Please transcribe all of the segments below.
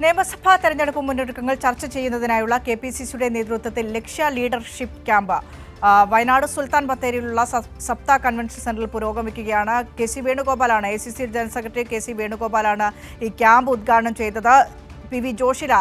നിയമസഭാ തെരഞ്ഞെടുപ്പ് മുന്നൊരുക്കങ്ങൾ ചർച്ച ചെയ്യുന്നതിനായുള്ള കെപിസിസിയുടെ നേതൃത്വത്തിൽ ലക്ഷ്യ ലീഡർഷിപ്പ് ക്യാമ്പ് വയനാട് സുൽത്താൻ ബത്തേരിയിലുള്ള സപ്ത കൺവെൻഷൻ സെന്ററിൽ പുരോഗമിക്കുകയാണ്. കെ.സി. വേണുഗോപാലാണ്, എ.സി.സി ജനറൽ സെക്രട്ടറി കെ.സി. വേണുഗോപാലാണ് ഈ ക്യാമ്പ് ഉദ്ഘാടനം ചെയ്തത്. പി.വി. ജോഷില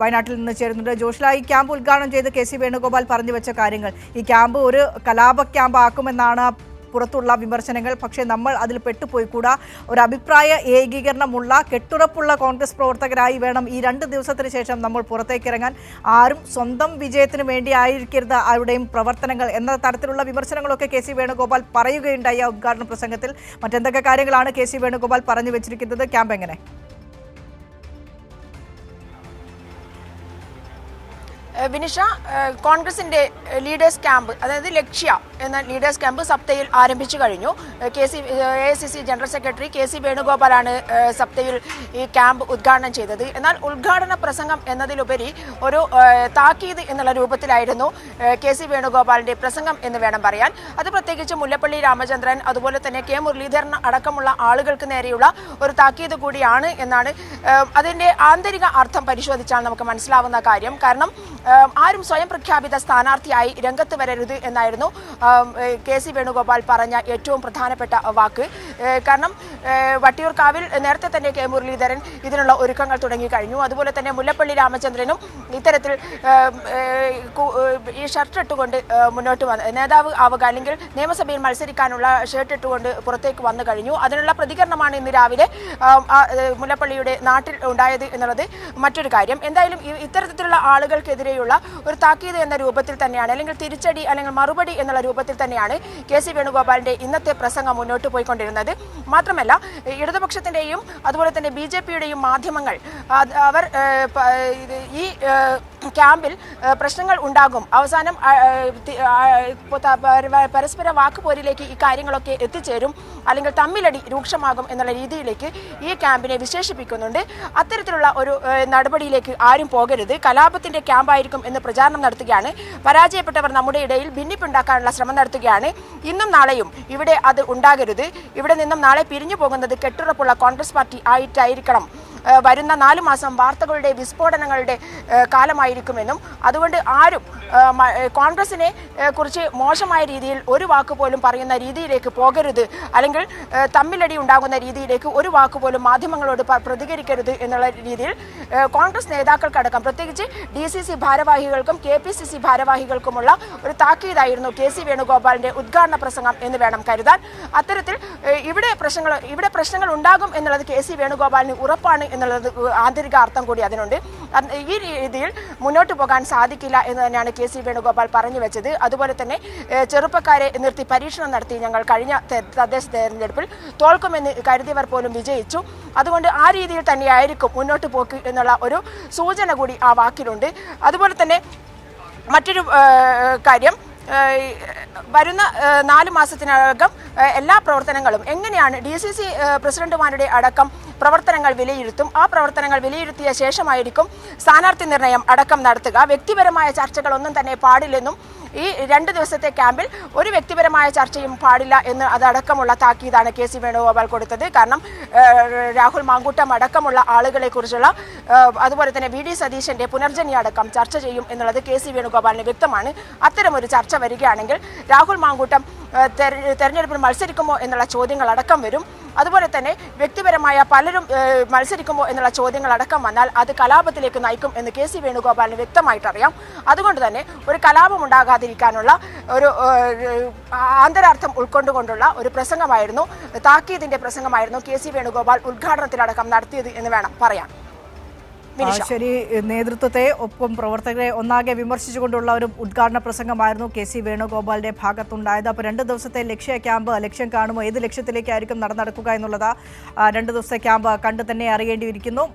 വയനാട്ടിൽ നിന്ന് ചേരുന്നുണ്ട്. ജോഷില, ഈ ക്യാമ്പ് ഉദ്ഘാടനം ചെയ്ത് കെ.സി. വേണുഗോപാൽ പറഞ്ഞു വെച്ച കാര്യങ്ങൾ, ഈ ക്യാമ്പ് ഒരു കലാപ ക്യാമ്പ് ആക്കുമെന്നാണ് പുറത്തുള്ള വിമർശനങ്ങൾ. പക്ഷേ നമ്മൾ അതിൽ പെട്ടുപോയിക്കൂടാ. ഒരു അഭിപ്രായ ഏകീകരണമുള്ള കെട്ടുറപ്പുള്ള കോൺഗ്രസ് പ്രവർത്തകരായി വേണം ഈ 2 ദിവസത്തിന് ശേഷം നമ്മൾ പുറത്തേക്കിറങ്ങാൻ. ആരും സ്വന്തം വിജയത്തിന് വേണ്ടി ആയിരിക്കരുത് ആരുടെയും പ്രവർത്തനങ്ങൾ എന്ന തരത്തിലുള്ള വിമർശനങ്ങളൊക്കെ കെ.സി. വേണുഗോപാൽ പറയുകയുണ്ടായി ആ ഉദ്ഘാടന പ്രസംഗത്തിൽ. മറ്റെന്തൊക്കെ കാര്യങ്ങളാണ് കെ.സി. വേണുഗോപാൽ പറഞ്ഞു വെച്ചിരിക്കുന്നത്? ക്യാമ്പ് എങ്ങനെ? വിനിഷ, കോൺഗ്രസിന്റെ ലീഡേഴ്സ് ക്യാമ്പ്, അതായത് ലക്ഷ്യ എന്ന ലീഡേഴ്സ് ക്യാമ്പ് സപ്തയിൽ ആരംഭിച്ചു കഴിഞ്ഞു. AICC general secretary K C. വേണുഗോപാലാണ് സപ്തയിൽ ഈ ക്യാമ്പ് ഉദ്ഘാടനം ചെയ്തത്. എന്നാൽ ഉദ്ഘാടന പ്രസംഗം എന്നതിലുപരി ഒരു താക്കീത് എന്നുള്ള രൂപത്തിലായിരുന്നു കെ.സി. വേണുഗോപാലിന്റെ പ്രസംഗം എന്ന് വേണം പറയാൻ. അത് പ്രത്യേകിച്ച് മുല്ലപ്പള്ളി രാമചന്ദ്രൻ, അതുപോലെ തന്നെ കെ. മുരളീധരൻ അടക്കമുള്ള ആളുകൾക്ക് നേരെയുള്ള ഒരു താക്കീത് കൂടിയാണ് എന്നാണ് അതിന്റെ ആന്തരിക അർത്ഥം പരിശോധിച്ചാൽ നമുക്ക് മനസ്സിലാവുന്ന കാര്യം. കാരണം ആരും സ്വയം പ്രഖ്യാപിത സ്ഥാനാർത്ഥിയായി രംഗത്ത് വരരുത് എന്നായിരുന്നു കെ.സി. വേണുഗോപാൽ പറഞ്ഞ ഏറ്റവും പ്രധാനപ്പെട്ട വാക്ക്. കാരണം വട്ടിയൂർക്കാവിൽ നേരത്തെ തന്നെ കെ. മുരളീധരൻ ഇതിനുള്ള ഒരുക്കങ്ങൾ തുടങ്ങിക്കഴിഞ്ഞു. അതുപോലെ തന്നെ മുല്ലപ്പള്ളി രാമചന്ദ്രനും ഇത്തരത്തിൽ ഈ ഷർട്ട് ഇട്ടുകൊണ്ട് മുന്നോട്ട് വന്ന് നേതാവ് ആവുക, അല്ലെങ്കിൽ നിയമസഭയിൽ മത്സരിക്കാനുള്ള ഷർട്ട് ഇട്ടുകൊണ്ട് പുറത്തേക്ക് വന്നു കഴിഞ്ഞു. അതിനുള്ള പ്രതികരണമാണ് ഇന്ന് രാവിലെ മുല്ലപ്പള്ളിയുടെ നാട്ടിൽ ഉണ്ടായത് എന്നുള്ളത് മറ്റൊരു കാര്യം. എന്തായാലും ഇത്തരത്തിലുള്ള ആളുകൾക്കെതിരെയുള്ള ഒരു താക്കീത് എന്ന രൂപത്തിൽ തന്നെയാണ്, അല്ലെങ്കിൽ തിരിച്ചടി അല്ലെങ്കിൽ മറുപടി എന്നുള്ള രൂപത്തിൽ തന്നെയാണ് കെ.സി. വേണുഗോപാലിന്റെ ഇന്നത്തെ പ്രസംഗം മുന്നോട്ട് പോയിക്കൊണ്ടിരുന്നത്. മാത്രമല്ല, ഇടതുപക്ഷത്തിന്റെയും അതുപോലെ തന്നെ ബി.ജെ.പിയുടെയും മാധ്യമങ്ങൾ അവർ ഈ ക്യാമ്പിൽ പ്രശ്നങ്ങൾ ഉണ്ടാകും, അവസാനം പരസ്പര വാക്കുപോരിലേക്ക് ഈ കാര്യങ്ങളൊക്കെ എത്തിച്ചേരും, അല്ലെങ്കിൽ തമ്മിലടി രൂക്ഷമാകും എന്നുള്ള രീതിയിലേക്ക് ഈ ക്യാമ്പിനെ വിശേഷിപ്പിക്കുന്നുണ്ട്. അത്തരത്തിലുള്ള ഒരു നടപടിയിലേക്ക് ആരും പോകരുത്, കലാപത്തിന്റെ ക്യാമ്പായിരിക്കും എന്ന് പ്രചാരണം നടത്തുകയാണ്. പരാജയപ്പെട്ടവർ നമ്മുടെ ഇടയിൽ ഭിന്നിപ്പുണ്ടാക്കാനുള്ള ശ്രമം നടത്തുകയാണ്. ഇന്നും നാളെയും ഇവിടെ അത് ഉണ്ടാകരുത്. ഇവിടെ നിന്നും നാളെ പിരിഞ്ഞു പോകുന്നത് കെട്ടുറപ്പുള്ള കോൺഗ്രസ് പാർട്ടി ആയിട്ടായിരിക്കണം. വരുന്ന 4 മാസം വാർത്തകളുടെ വിസ്ഫോടനങ്ങളുടെ കാലമായിരിക്കുമെന്നും അതുകൊണ്ട് ആരും കോൺഗ്രസിനെ കുറിച്ച് മോശമായ രീതിയിൽ ഒരു വാക്ക് പോലും പറയുന്ന രീതിയിലേക്ക് പോകരുത്, അല്ലെങ്കിൽ തമ്മിലടി ഉണ്ടാകുന്ന രീതിയിലേക്ക് ഒരു വാക്ക് പോലും മാധ്യമങ്ങളോട് പ്രതികരിക്കരുത് എന്നുള്ള രീതിയിൽ കോൺഗ്രസ് നേതാക്കൾക്കടക്കം, പ്രത്യേകിച്ച് ഡി.സി.സി ഭാരവാഹികൾക്കും കെ.പി.സി.സി ഭാരവാഹികൾക്കുമുള്ള ഒരു താക്കീതായിരുന്നു കെ.സി. വേണുഗോപാലിന്റെ ഉദ്ഘാടന പ്രസംഗം എന്ന് വേണം കരുതാൻ. അത്തരത്തിൽ ഇവിടെ പ്രശ്നങ്ങൾ ഉണ്ടാകും എന്നുള്ളത് കെ.സി. വേണുഗോപാലിന് ഉറപ്പാണ് എന്നുള്ളത് ആന്തരിക അർത്ഥം കൂടി അതിനുണ്ട്. ഈ രീതിയിൽ മുന്നോട്ട് പോകാൻ സാധിക്കില്ല എന്ന് തന്നെയാണ് കെ.സി. വേണുഗോപാൽ പറഞ്ഞു വെച്ചത്. അതുപോലെ തന്നെ ചെറുപ്പക്കാരെ നിർത്തി പരീക്ഷണം നടത്തി ഞങ്ങൾ കഴിഞ്ഞ തദ്ദേശ തെരഞ്ഞെടുപ്പിൽ തോൽക്കുമെന്ന് കരുതിയവർ പോലും വിജയിച്ചു. അതുകൊണ്ട് ആ രീതിയിൽ തന്നെയായിരിക്കും മുന്നോട്ട് പോക്ക് എന്നുള്ള ഒരു സൂചന കൂടി ആ വാക്കിലുണ്ട്. അതുപോലെ തന്നെ മറ്റൊരു കാര്യം, വരുന്ന 4 മാസത്തിനകം എല്ലാ പ്രവർത്തനങ്ങളും എങ്ങനെയാണ് ഡി.സി.സി പ്രസിഡന്റുമാരുടെ അടക്കം പ്രവർത്തനങ്ങൾ വിലയിരുത്തും. ആ പ്രവർത്തനങ്ങൾ വിലയിരുത്തിയ ശേഷമായിരിക്കും സ്ഥാനാർത്ഥി നിർണയം അടക്കം നടത്തുക. വ്യക്തിപരമായ ചർച്ചകളൊന്നും തന്നെ പാടില്ലെന്നും ഈ 2 ദിവസത്തെ ക്യാമ്പിൽ ഒരു വ്യക്തിപരമായ ചർച്ചയും പാടില്ല എന്ന് അതടക്കമുള്ള താക്കീതാണ് കെ.സി. വേണുഗോപാൽ കൊടുത്തത്. കാരണം രാഹുൽ മാങ്കൂട്ടം അടക്കമുള്ള ആളുകളെ കുറിച്ചുള്ള, അതുപോലെ തന്നെ വി.ഡി. സതീശന്റെ പുനർജനി അടക്കം ചർച്ച ചെയ്യും എന്നുള്ളത് കെ.സി. വേണുഗോപാലിന് വ്യക്തമാണ്. അത്തരമൊരു ചർച്ച വരികയാണെങ്കിൽ രാഹുൽ മാങ്കൂട്ടം തെരഞ്ഞെടുപ്പിൽ മത്സരിക്കുമോ എന്നുള്ള ചോദ്യങ്ങൾ അടക്കം വരും. അതുപോലെ തന്നെ വ്യക്തിപരമായ പലരും മത്സരിക്കുമോ എന്നുള്ള ചോദ്യങ്ങൾ അടക്കം വന്നാൽ അത് കലാപത്തിലേക്ക് നയിക്കും എന്ന് കെ.സി. വേണുഗോപാലിന് വ്യക്തമായിട്ടറിയാം. അതുകൊണ്ട് തന്നെ ഒരു കലാപം ഉണ്ടാകാതിരിക്കാനുള്ള ഒരു ആന്തരാർത്ഥം ഉൾക്കൊണ്ടുകൊണ്ടുള്ള ഒരു പ്രസംഗമായിരുന്നു, താക്കീതിന്റെ പ്രസംഗമായിരുന്നു കെ.സി. വേണുഗോപാൽ ഉദ്ഘാടനത്തിലടക്കം നടത്തിയത് എന്ന് വേണം പറയാൻ. ശരി, നേതൃത്വത്തെ ഒപ്പം പ്രവർത്തകരെ ഒന്നാകെ വിമർശിച്ചുകൊണ്ടുള്ള ഒരു ഉദ്ഘാടന പ്രസംഗമായിരുന്നു കെ.സി. വേണുഗോപാലിന്റെ ഭാഗത്തുണ്ടായത്. അപ്പോൾ 2 ദിവസത്തെ ലക്ഷ്യ ക്യാമ്പ് ലക്ഷ്യം കാണുമോ, ഏത് ലക്ഷ്യത്തിലേക്കായിരിക്കും നടക്കുക എന്നുള്ളത് 2 ദിവസത്തെ ക്യാമ്പ് കണ്ടു തന്നെ അറിയേണ്ടിയിരിക്കുന്നു.